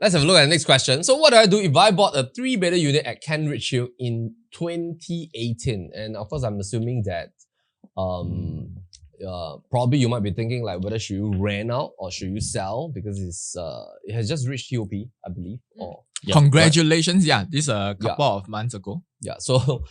Let's have a look at the next question. So what do I do if I bought a 3-bedder unit at Kent Ridge Hill in 2018? And of course, I'm assuming that probably you might be thinking like whether should you rent out or should you sell because it has just reached TOP, I believe. Congratulations! Yeah, this a couple of months ago. Yeah. So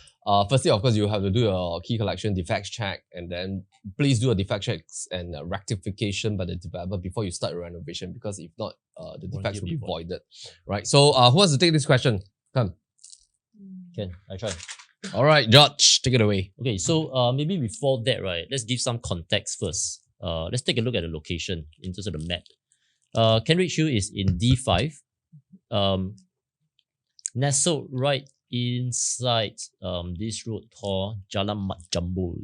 firstly, of course, you have to do your key collection defects check, and then please do a defect checks and rectification by the developer before you start a renovation, because if not, the defects will be voided. Right. So who wants to take this question? Come. Can I try? All right, George, take it away. Okay, so maybe before that, right, let's give some context first. Let's take a look at the location in terms of the map. Kent Ridge Hill is in D5, nestled right inside this road called Jalan Mat Jambul.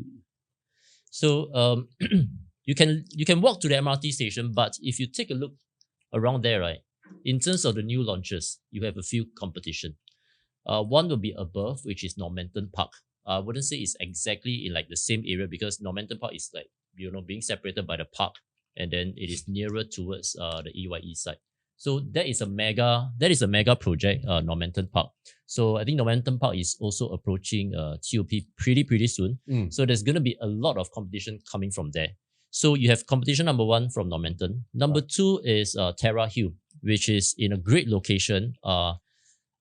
So you can walk to the MRT station, but if you take a look around there, right, in terms of the new launches, you have a few competition. One will be above, which is Normanton Park. I wouldn't say it's exactly in like the same area because Normanton Park is like, being separated by the park, and then it is nearer towards the EYE side. So that is a mega project, Normanton Park. So I think Normanton Park is also approaching TOP pretty soon. So there's going to be a lot of competition coming from there. So you have competition number 1 from Normanton. Number 2 is Terra Hill, which is in a great location.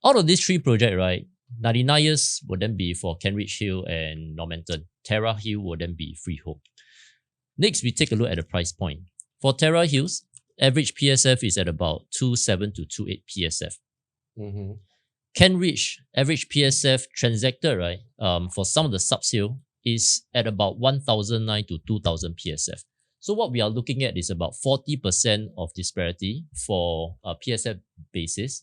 Out of these 3 projects, right, 99 years would then be for Kent Ridge Hill and Normanton. Terra Hill would then be freehold. Next, we take a look at the price point. For Terra Hills, average PSF is at about 27 to 28 PSF. Kent Ridge, average PSF transacted, right, for some of the sub-sale is at about 1,009 to 2,000 PSF. So what we are looking at is about 40% of disparity for a PSF basis.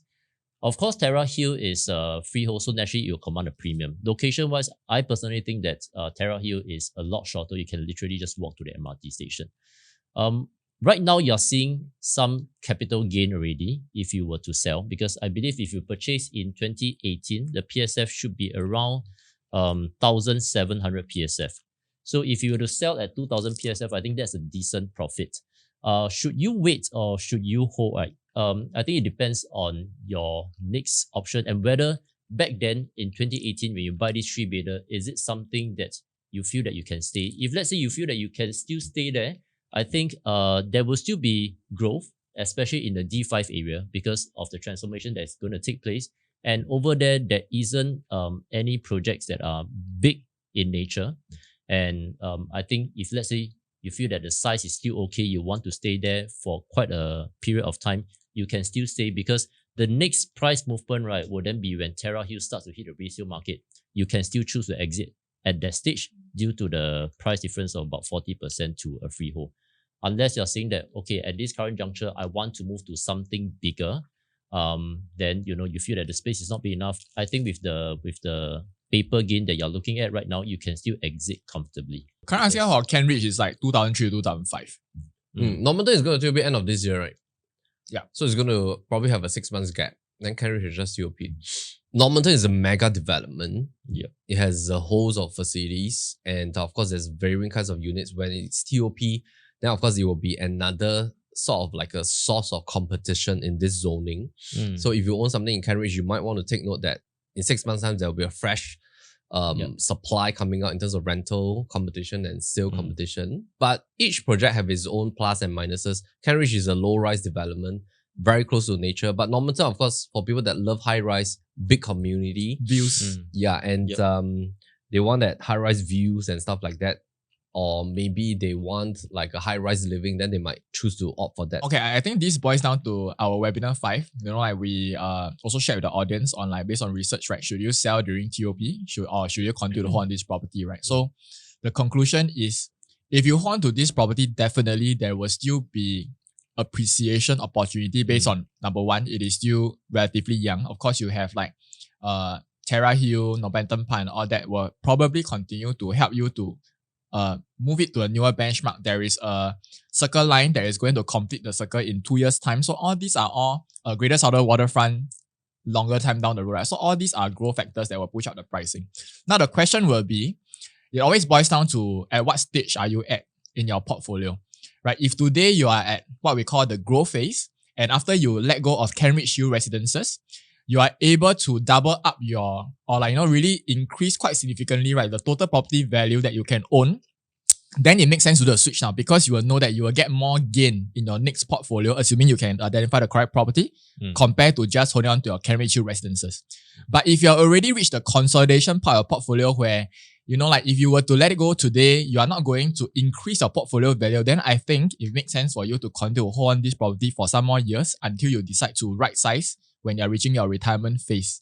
Of course, Terra Hill is freehold, so naturally it will command a premium. Location-wise, I personally think that Terra Hill is a lot shorter. You can literally just walk to the MRT station. Right now, you're seeing some capital gain already if you were to sell, because I believe if you purchase in 2018, the PSF should be around 1,700 PSF. So if you were to sell at 2,000 PSF, I think that's a decent profit. Should you wait or should you hold? Right? I think it depends on your next option and whether back then in 2018 when you buy this 3-bedder, is it something that you feel that you can stay? If let's say you feel that you can still stay there, I think there will still be growth, especially in the D5 area because of the transformation that's going to take place. And over there isn't any projects that are big in nature. And I think if let's say you feel that the size is still okay, you want to stay there for quite a period of time, you can still stay because the next price movement, right, will then be when Terra Hill starts to hit the resale market. You can still choose to exit at that stage due to the price difference of about 40% to a freehold. Unless you're saying that, okay, at this current juncture, I want to move to something bigger, then, you feel that the space is not big enough. I think with the paper gain that you're looking at right now, you can still exit comfortably. Current ICR for Kent Ridge is like 2003 to 2005. Normanton is going to be end of this year, right? Yeah. So it's going to probably have a 6 months gap. Then Kent Ridge is just TOP. Normanton is a mega development. Yeah. It has a host of facilities. And of course, there's varying kinds of units. When it's TOP, then of course, it will be another sort of like a source of competition in this zoning. So if you own something in Kent Ridge, you might want to take note that in 6 months' time, there will be a fresh supply coming out in terms of rental competition and sale competition. But each project have its own plus and minuses. Kent Ridge is a low-rise development, very close to nature. But Normanton, of course, for people that love high-rise, big community. Views. Yeah, and they want that high-rise views and stuff like that. Or maybe they want like a high-rise living, then they might choose to opt for that. Okay, I think this boils down to our webinar 5. Like we also shared with the audience on like based on research, right? Should you sell during TOP? Should you continue to hold on this property, right? So the conclusion is if you hold on to this property, definitely there will still be appreciation opportunity based on number 1, it is still relatively young. Of course, you have like Terra Hill, Normanton Park, and all that will probably continue to help you to move it to a newer benchmark. There is a circle line that is going to complete the circle in 2 years' time. So all these are all Greater Southern Waterfront longer time down the road. Right? So all these are growth factors that will push up the pricing. Now the question will be, it always boils down to at what stage are you at in your portfolio, right? If today you are at what we call the growth phase and after you let go of Kent Ridge Hill residences, you are able to double up your, or like, really increase quite significantly, right, the total property value that you can own. Then it makes sense to do a switch now, because you will know that you will get more gain in your next portfolio, assuming you can identify the correct property, compared to just holding on to your Kent Ridge Hill residences. But if you have already reached the consolidation part of your portfolio where, like if you were to let it go today, you are not going to increase your portfolio value, then I think it makes sense for you to continue to hold on this property for some more years until you decide to right size when you're reaching your retirement phase.